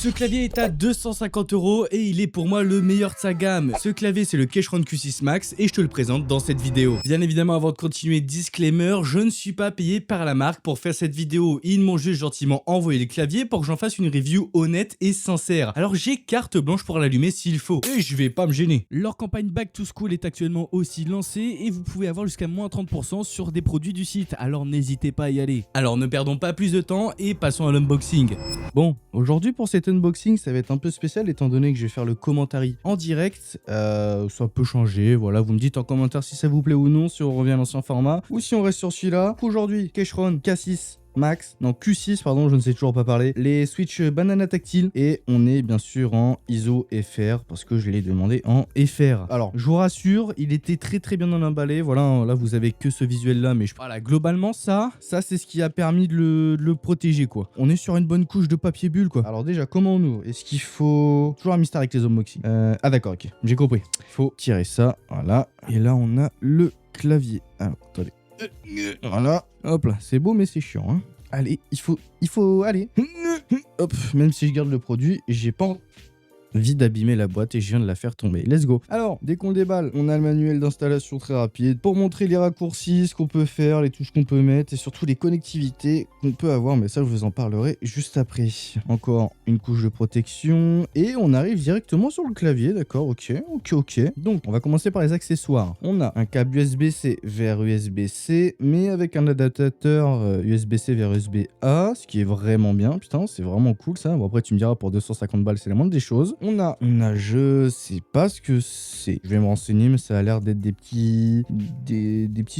Ce clavier est à 250 € et il est pour moi le meilleur de sa gamme. Ce clavier c'est le Keychron Q6 Max et je te le présente dans cette vidéo. Bien évidemment avant de continuer, disclaimer, je ne suis pas payé par la marque pour faire cette vidéo. Ils m'ont juste gentiment envoyé le clavier pour que j'en fasse une review honnête et sincère. Alors j'ai carte blanche pour l'allumer s'il faut. Et je vais pas me gêner. Leur campagne Back to School est actuellement aussi lancée et vous pouvez avoir jusqu'à moins 30% sur des produits du site. Alors n'hésitez pas à y aller. Alors ne perdons pas plus de temps et passons à l'unboxing. Bon, aujourd'hui pour cet unboxing, ça va être un peu spécial étant donné que je vais faire le commentary en direct. Ça peut changer, voilà, vous me dites en commentaire si ça vous plaît ou non, si on revient à l'ancien format ou si on reste sur celui-là. Aujourd'hui, Keychron K6 Max, non Q6 pardon, je ne sais toujours pas parler, les Switch Banana Tactile et on est bien sûr en ISO FR parce que je l'ai demandé en FR. Alors je vous rassure, il était très bien emballé, voilà, là vous avez que ce visuel là mais voilà, globalement ça c'est ce qui a permis de le protéger quoi. On est sur une bonne couche de papier bulle quoi. Alors déjà comment on ouvre? Est-ce qu'il faut... Toujours un mystère avec les unboxings. Ah d'accord, ok, j'ai compris. Il faut tirer ça, voilà, et là on a le clavier. Alors attendez. Voilà, hop là, c'est beau mais c'est chiant hein. Allez, il faut aller. Hop, même si je garde le produit, j'ai pas envie d'abîmer la boîte et je viens de la faire tomber. Let's go. Alors, dès qu'on déballe, on a le manuel d'installation très rapide pour montrer les raccourcis, ce qu'on peut faire, les touches qu'on peut mettre et surtout les connectivités qu'on peut avoir. Mais ça, je vous en parlerai juste après. Encore une couche de protection et on arrive directement sur le clavier. D'accord, ok. Donc, on va commencer par les accessoires. On a un câble USB-C vers USB-C, mais avec un adaptateur USB-C vers USB-A, ce qui est vraiment bien. Putain, c'est vraiment cool ça. Bon, après, tu me diras, pour 250 balles, c'est la moindre des choses. On a, je sais pas ce que c'est. Je vais me renseigner, mais ça a l'air d'être des petits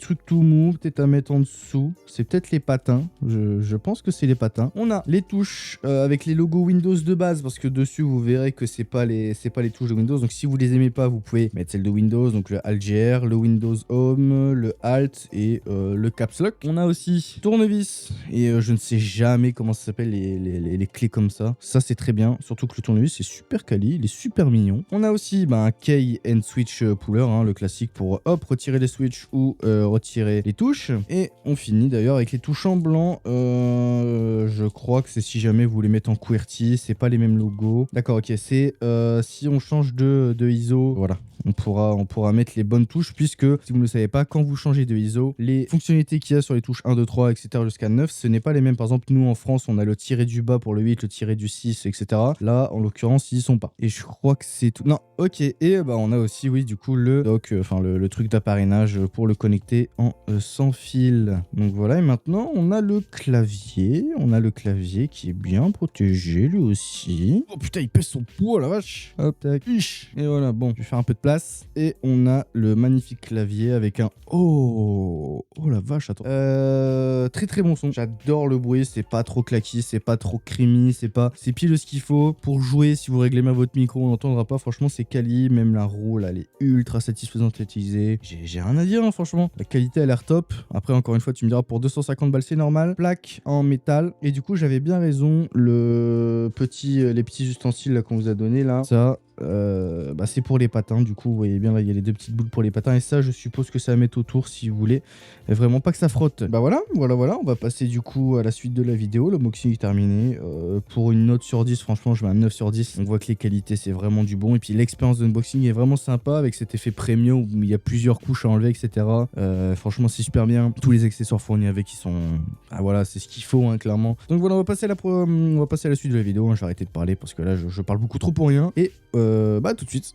trucs tout mous, peut-être à mettre en dessous. C'est peut-être les patins. Je pense que c'est les patins. On a les touches avec les logos Windows de base, parce que dessus vous verrez que c'est pas les touches de Windows. Donc si vous les aimez pas, vous pouvez mettre celle de Windows, donc le Alt GR, le Windows Home, le Alt et le Caps Lock. On a aussi tournevis et je ne sais jamais comment ça s'appelle les clés comme ça. Ça c'est très bien, surtout que le tournevis c'est super quali, il est super mignon. On a aussi un key and switch puller, hein, le classique pour hop retirer les switches ou retirer les touches. Et on finit d'ailleurs avec les touches en blanc. Je crois que c'est si jamais vous voulez mettre en QWERTY, c'est pas les mêmes logos. D'accord, ok, c'est si on change de ISO, voilà. On pourra mettre les bonnes touches puisque, si vous ne le savez pas, quand vous changez de ISO, les fonctionnalités qu'il y a sur les touches 1, 2, 3, etc. jusqu'à 9, ce n'est pas les mêmes. Par exemple, nous en France, on a le tiré du bas pour le 8, le tiré du 6, etc. Là, en l'occurrence, ils y sont pas. Et je crois que c'est tout. Non, ok. Et on a aussi, oui, du coup, le dock, le truc d'appareillage pour le connecter en sans fil. Donc voilà, et maintenant, on a le clavier. On a le clavier qui est bien protégé, lui aussi. Oh putain, il pèse son poids, la vache. Hop, tac. Et voilà, bon, je vais faire un peu de place. Et on a le magnifique clavier avec un... Oh la vache, attends. Très bon son. J'adore le bruit, c'est pas trop claquis, c'est pas trop creamy, c'est pile ce qu'il faut. Pour jouer, si vous réglez bien votre micro, on n'entendra pas. Franchement, c'est quali. Même la roue, là, elle est ultra satisfaisante à utiliser. J'ai rien à dire, hein, franchement. La qualité a l'air top. Après, encore une fois, tu me diras, pour 250 balles, c'est normal. Plaque en métal. Et du coup, j'avais bien raison. Les petits ustensiles là qu'on vous a donné là, ça... c'est pour les patins, du coup vous voyez bien là il y a les deux petites boules pour les patins et ça je suppose que ça va mettre autour si vous voulez vraiment pas que ça frotte. Voilà, on va passer du coup à la suite de la vidéo. L'unboxing est terminé. Pour une note sur 10, franchement je mets un 9 sur 10. On voit que les qualités c'est vraiment du bon et puis l'expérience d'unboxing est vraiment sympa avec cet effet premium où il y a plusieurs couches à enlever, etc. Franchement c'est super bien, tous les accessoires fournis avec ils sont... voilà, c'est ce qu'il faut hein, clairement. Donc voilà, on va passer à la suite de la vidéo, hein. Je vais arrêter de parler parce que là je parle beaucoup trop pour rien et tout de suite.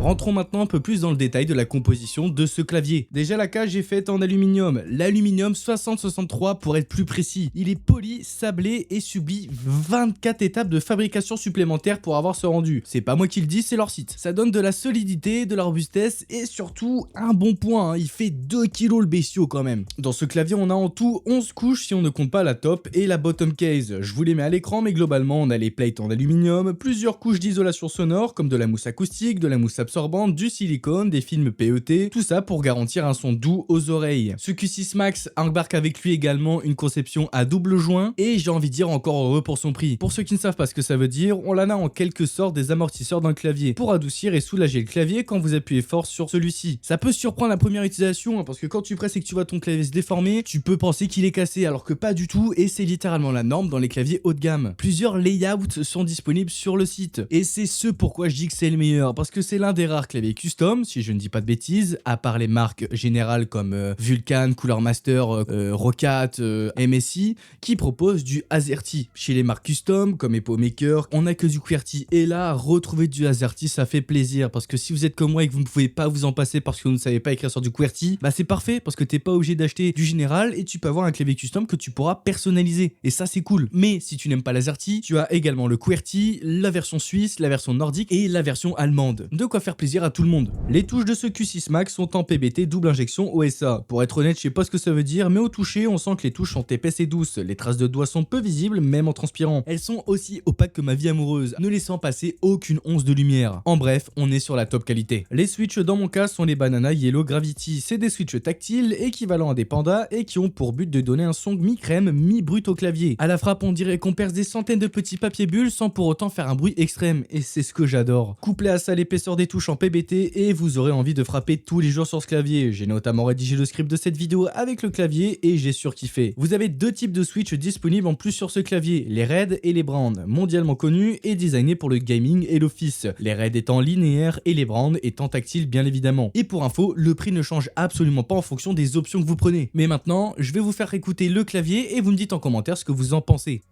Rentrons maintenant un peu plus dans le détail de la composition de ce clavier. Déjà la cage est faite en aluminium, l'aluminium 6063 pour être plus précis. Il est poli, sablé et subit 24 étapes de fabrication supplémentaires pour avoir ce rendu. C'est pas moi qui le dis, c'est leur site. Ça donne de la solidité, de la robustesse et surtout un bon point, hein. Il fait 2 kg le bestiau quand même. Dans ce clavier on a en tout 11 couches si on ne compte pas la top et la bottom case. Je vous les mets à l'écran mais globalement on a les plates en aluminium, plusieurs couches d'isolation sonore comme de de la mousse acoustique, de la mousse absorbante, du silicone, des films PET, tout ça pour garantir un son doux aux oreilles. Ce Q6 Max embarque avec lui également une conception à double joint et j'ai envie de dire encore heureux pour son prix. Pour ceux qui ne savent pas ce que ça veut dire, on en a en quelque sorte des amortisseurs dans le clavier pour adoucir et soulager le clavier quand vous appuyez fort sur celui-ci. Ça peut surprendre la première utilisation parce que quand tu presses et que tu vois ton clavier se déformer, tu peux penser qu'il est cassé alors que pas du tout et c'est littéralement la norme dans les claviers haut de gamme. Plusieurs layouts sont disponibles sur le site et c'est ce pourquoi je dis que c'est le meilleur parce que c'est l'un des rares claviers custom, si je ne dis pas de bêtises, à part les marques générales comme Vulcan, Cooler Master, Roccat, MSI, qui proposent du AZERTY. Chez les marques custom comme Epo Maker, on n'a que du QWERTY et là, retrouver du AZERTY ça fait plaisir parce que si vous êtes comme moi et que vous ne pouvez pas vous en passer parce que vous ne savez pas écrire sur du QWERTY, bah c'est parfait parce que t'es pas obligé d'acheter du général et tu peux avoir un clavier custom que tu pourras personnaliser et ça c'est cool. Mais si tu n'aimes pas l'AZERTY, tu as également le QWERTY, la version suisse, la version nordique et la version allemande. De quoi faire plaisir à tout le monde. Les touches de ce Q6 Max sont en PBT double injection OSA. Pour être honnête, je sais pas ce que ça veut dire, mais au toucher, on sent que les touches sont épaisses et douces. Les traces de doigts sont peu visibles, même en transpirant. Elles sont aussi opaques que ma vie amoureuse, ne laissant passer aucune once de lumière. En bref, on est sur la top qualité. Les switches dans mon cas sont les Banana Yellow Gravity. C'est des switches tactiles équivalents à des pandas et qui ont pour but de donner un son mi-crème, mi-brut au clavier. À la frappe, on dirait qu'on perce des centaines de petits papiers bulles sans pour autant faire un bruit extrême et c'est ce que j'adore. Couplez à ça l'épaisseur des touches en PBT et vous aurez envie de frapper tous les jours sur ce clavier. J'ai notamment rédigé le script de cette vidéo avec le clavier et j'ai surkiffé. Vous avez deux types de switch disponibles en plus sur ce clavier, les RAID et les Brand, mondialement connus et designés pour le gaming et l'office. Les RAID étant linéaires et les Brand étant tactiles bien évidemment. Et pour info, le prix ne change absolument pas en fonction des options que vous prenez. Mais maintenant, je vais vous faire écouter le clavier et vous me dites en commentaire ce que vous en pensez.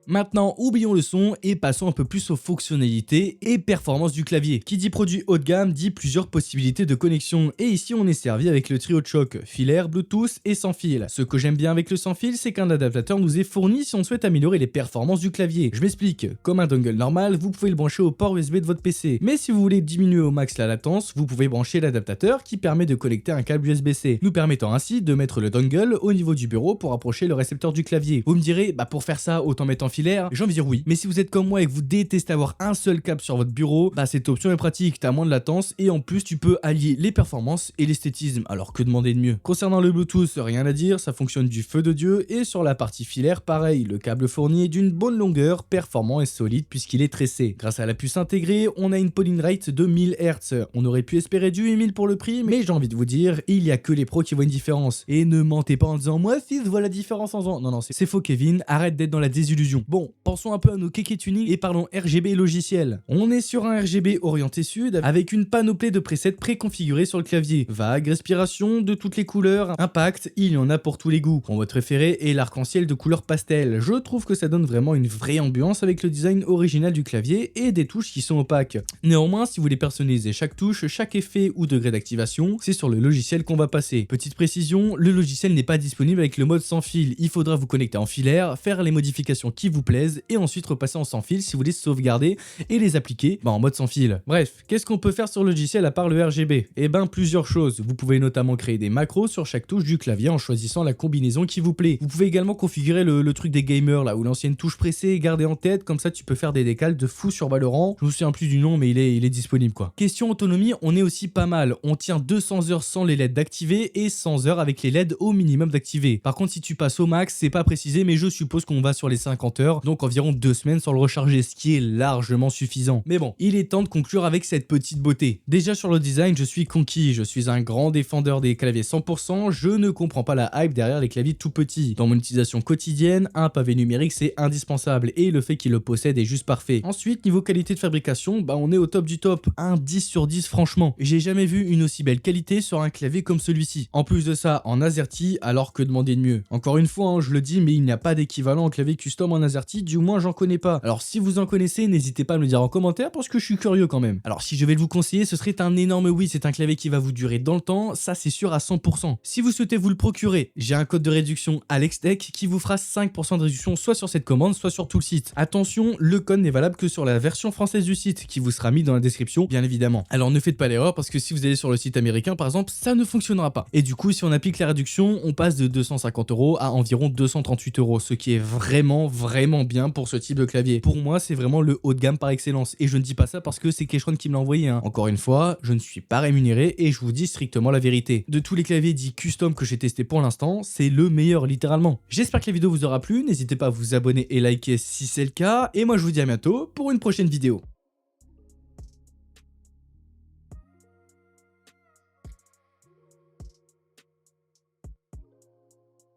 Maintenant, oublions le son et passons un peu plus aux fonctionnalités et performances du clavier. Qui dit produit haut de gamme dit plusieurs possibilités de connexion et ici on est servi avec le trio de choc, filaire, Bluetooth et sans fil. Ce que j'aime bien avec le sans fil, c'est qu'un adaptateur nous est fourni si on souhaite améliorer les performances du clavier. Je m'explique, comme un dongle normal, vous pouvez le brancher au port USB de votre PC, mais si vous voulez diminuer au max la latence, vous pouvez brancher l'adaptateur qui permet de connecter un câble USB-C, nous permettant ainsi de mettre le dongle au niveau du bureau pour approcher le récepteur du clavier. Vous me direz, bah pour faire ça, autant mettre en filaire. J'ai envie de dire oui, mais si vous êtes comme moi et que vous détestez avoir un seul câble sur votre bureau, bah cette option est pratique, t'as moins de latence et en plus tu peux allier les performances et l'esthétisme, alors que demander de mieux. Concernant le Bluetooth, rien à dire, ça fonctionne du feu de Dieu et sur la partie filaire, pareil, le câble fourni est d'une bonne longueur, performant et solide puisqu'il est tressé. Grâce à la puce intégrée, on a une polling rate de 1000 Hz. On aurait pu espérer du 8000 pour le prix, mais j'ai envie de vous dire, il y a que les pros qui voient une différence. Et ne mentez pas en disant moi fils, vois la différence en faisant. Non, c'est faux Kevin, arrête d'être dans la désillusion. Bon, pensons un peu à nos kékés tuning et parlons RGB logiciel. On est sur un RGB orienté sud avec une panoplie de presets préconfigurés sur le clavier. Vague, respiration, de toutes les couleurs, impact, il y en a pour tous les goûts. Mon mode préféré est l'arc-en-ciel de couleur pastel. Je trouve que ça donne vraiment une vraie ambiance avec le design original du clavier et des touches qui sont opaques. Néanmoins, si vous voulez personnaliser chaque touche, chaque effet ou degré d'activation, c'est sur le logiciel qu'on va passer. Petite précision, le logiciel n'est pas disponible avec le mode sans fil. Il faudra vous connecter en filaire, faire les modifications qui vous plaisent et ensuite repasser en sans fil si vous voulez sauvegarder et les appliquer en mode sans fil. Bref, qu'est-ce qu'on peut faire sur le logiciel à part le RGB? Eh ben plusieurs choses. Vous pouvez notamment créer des macros sur chaque touche du clavier en choisissant la combinaison qui vous plaît. Vous pouvez également configurer le truc des gamers là où l'ancienne touche pressée est gardée en tête, comme ça tu peux faire des décals de fou sur Valorant. Je me souviens plus du nom mais il est disponible quoi. Question autonomie, on est aussi pas mal. On tient 200 heures sans les LED d'activer et 100 heures avec les LED au minimum d'activer. Par contre si tu passes au max, c'est pas précisé mais je suppose qu'on va sur les 50 heures, donc environ 2 semaines sans le recharger, ce qui est largement suffisant. Mais bon, il est temps de conclure avec cette petite beauté. Déjà sur le design, je suis conquis, je suis un grand défendeur des claviers 100%, je ne comprends pas la hype derrière les claviers tout petits. Dans mon utilisation quotidienne, un pavé numérique c'est indispensable et le fait qu'il le possède est juste parfait. Ensuite, niveau qualité de fabrication, bah on est au top du top, un 10 sur 10 franchement. J'ai jamais vu une aussi belle qualité sur un clavier comme celui-ci. En plus de ça, en AZERTY, alors que demander de mieux. Encore une fois, je le dis, mais il n'y a pas d'équivalent au clavier custom en AZERTY. AZERTY, du moins j'en connais pas. Alors si vous en connaissez, n'hésitez pas à me le dire en commentaire parce que je suis curieux quand même. Alors si je vais le vous conseiller, ce serait un énorme oui, c'est un clavier qui va vous durer dans le temps, ça c'est sûr à 100%. Si vous souhaitez vous le procurer, j'ai un code de réduction AlexTech qui vous fera 5% de réduction soit sur cette commande, soit sur tout le site. Attention, le code n'est valable que sur la version française du site qui vous sera mis dans la description, bien évidemment. Alors ne faites pas l'erreur parce que si vous allez sur le site américain par exemple, ça ne fonctionnera pas. Et du coup, si on applique la réduction, on passe de 250 € à environ 238 €, ce qui est vraiment bien pour ce type de clavier. Pour moi, c'est vraiment le haut de gamme par excellence. Et je ne dis pas ça parce que c'est Keishron qui me l'a envoyé. Encore une fois, je ne suis pas rémunéré et je vous dis strictement la vérité. De tous les claviers dits custom que j'ai testé pour l'instant, c'est le meilleur littéralement. J'espère que la vidéo vous aura plu, n'hésitez pas à vous abonner et liker si c'est le cas. Et moi je vous dis à bientôt pour une prochaine vidéo.